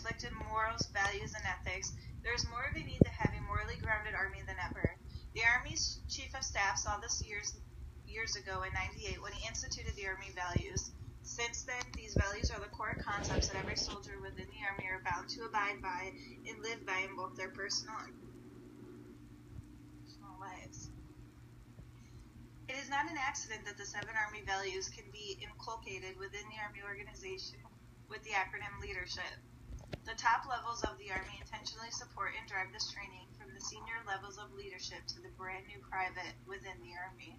conflict in morals, values, and ethics, there is more of a need to have a morally grounded army than ever. The Army's Chief of Staff saw this years ago in '98 when he instituted the Army values. Since then, these values are the core concepts that every soldier within the Army are bound to abide by and live by in both their personal and professional lives. It is not an accident that the 7 Army values can be inculcated within the Army organization with the acronym leadership. The top levels of the Army intentionally support and drive this training from the senior levels of leadership to the brand new private within the Army.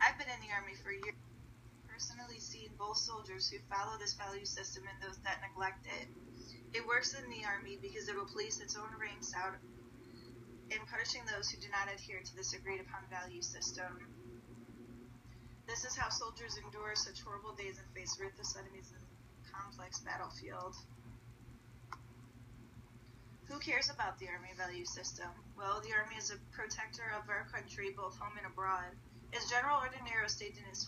I've been in the Army for years, personally seen both soldiers who follow this value system and those that neglect it. It works in the Army because it will police its own ranks out in punishing those who do not adhere to this agreed upon value system. This is how soldiers endure such horrible days and face ruthless enemies in a complex battlefield. Who cares about the Army value system? Well, the Army is a protector of our country, both home and abroad. As General Ordinero stated in his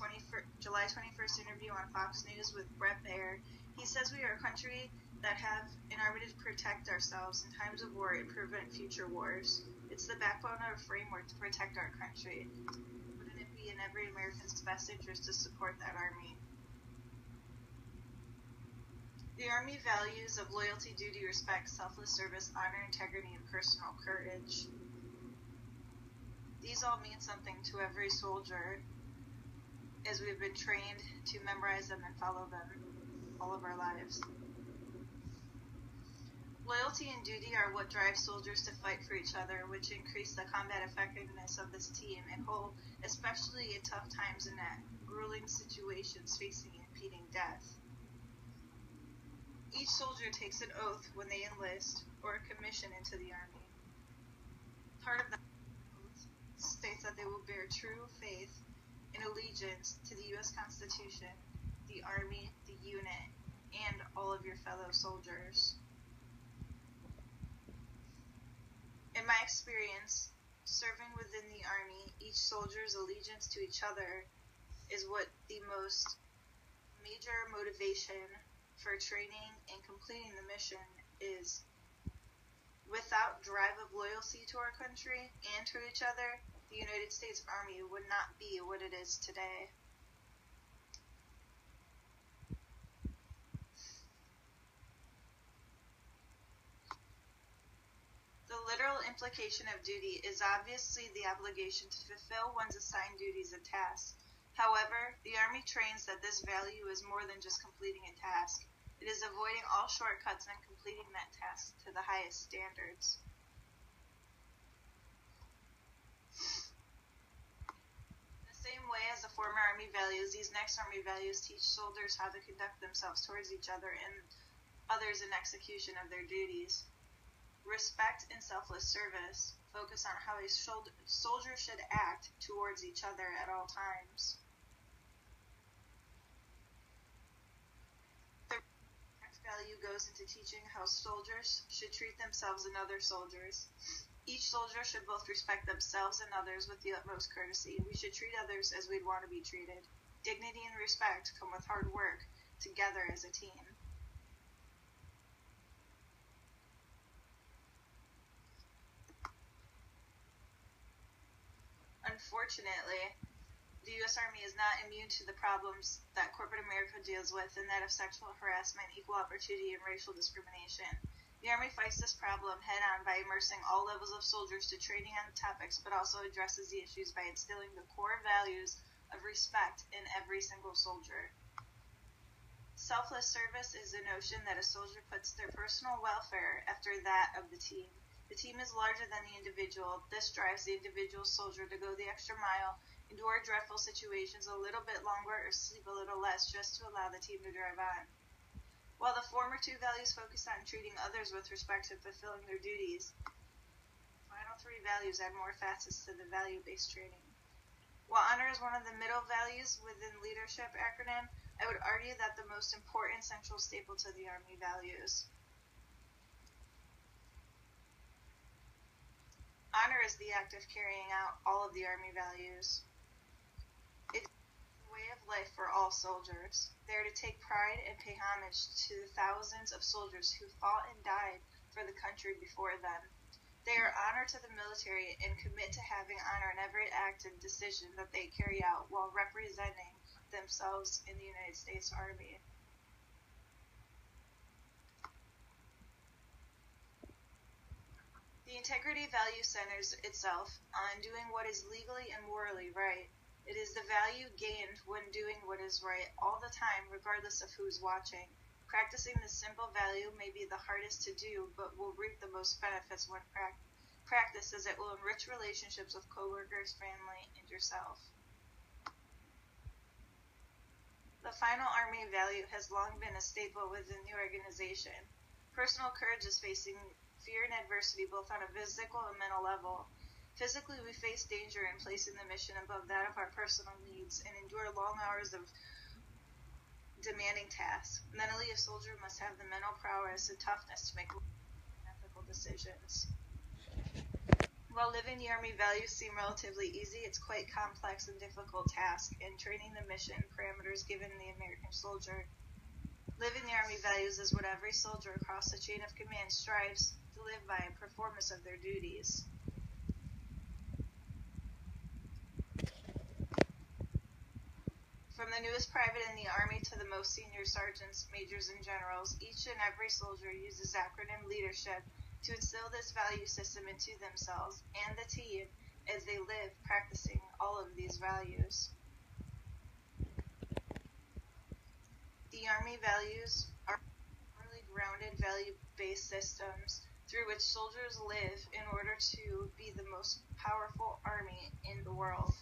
July 21st interview on Fox News with Brett Baer, he says we are a country that have an army to protect ourselves in times of war and prevent future wars. It's the backbone of a framework to protect our country. Wouldn't it be in every American's best interest to support that army? The Army values of loyalty, duty, respect, selfless service, honor, integrity, and personal courage. These all mean something to every soldier, as we've been trained to memorize them and follow them all of our lives. Loyalty and duty are what drive soldiers to fight for each other, which increase the combat effectiveness of this team and whole, especially in tough times and at grueling situations facing impending death. Each soldier takes an oath when they enlist or commission into the Army. Part of the oath states that they will bear true faith and allegiance to the U.S. Constitution, the Army, the unit, and all of your fellow soldiers. In my experience, serving within the Army, each soldier's allegiance to each other is what the most major motivation for training and completing the mission is. Without drive of loyalty to our country and to each other, the United States Army would not be what it is today. The literal implication of duty is obviously the obligation to fulfill one's assigned duties and tasks. However, the Army trains that this value is more than just completing a task. It is avoiding all shortcuts and completing that task to the highest standards. The same way as the former Army values, these next Army values teach soldiers how to conduct themselves towards each other and others in execution of their duties. Respect and selfless service focus on how a soldier should act towards each other at all times. The respect value goes into teaching how soldiers should treat themselves and other soldiers. Each soldier should both respect themselves and others with the utmost courtesy. We should treat others as we'd want to be treated. Dignity and respect come with hard work together as a team. Unfortunately, the U.S. Army is not immune to the problems that corporate America deals with, and that of sexual harassment, equal opportunity, and racial discrimination. The Army fights this problem head-on by immersing all levels of soldiers to training on the topics, but also addresses the issues by instilling the core values of respect in every single soldier. Selfless service is the notion that a soldier puts their personal welfare after that of the team. The team is larger than the individual. This drives the individual soldier to go the extra mile, endure dreadful situations a little bit longer, or sleep a little less just to allow the team to drive on. While the former two values focus on treating others with respect and fulfilling their duties, the final 3 values add more facets to the value-based training. While honor is one of the middle values within leadership acronym, I would argue that the most important central staple to the Army values. Honor is the act of carrying out all of the Army values. It's the way of life for all soldiers. They are to take pride and pay homage to the thousands of soldiers who fought and died for the country before them. They are honor to the military and commit to having honor in every act and decision that they carry out while representing themselves in the United States Army. The integrity value centers itself on doing what is legally and morally right. It is the value gained when doing what is right all the time, regardless of who's watching. Practicing this simple value may be the hardest to do, but will reap the most benefits when practiced, as it will enrich relationships with coworkers, family, and yourself. The final Army value has long been a staple within the organization. Personal courage is facing fear and adversity both on a physical and mental level. Physically, we face danger in placing the mission above that of our personal needs and endure long hours of demanding tasks. Mentally, a soldier must have the mental prowess and toughness to make ethical decisions. While living the Army values seem relatively easy, it's quite complex and difficult task in training the mission parameters given the American soldier. Living the Army values is what every soldier across the chain of command strives to live by in performance of their duties. From the newest private in the Army to the most senior sergeants, majors, and generals, each and every soldier uses acronym leadership to instill this value system into themselves and the team as they live practicing all of these values. The Army values are morally grounded, value-based systems through which soldiers live in order to be the most powerful army in the world.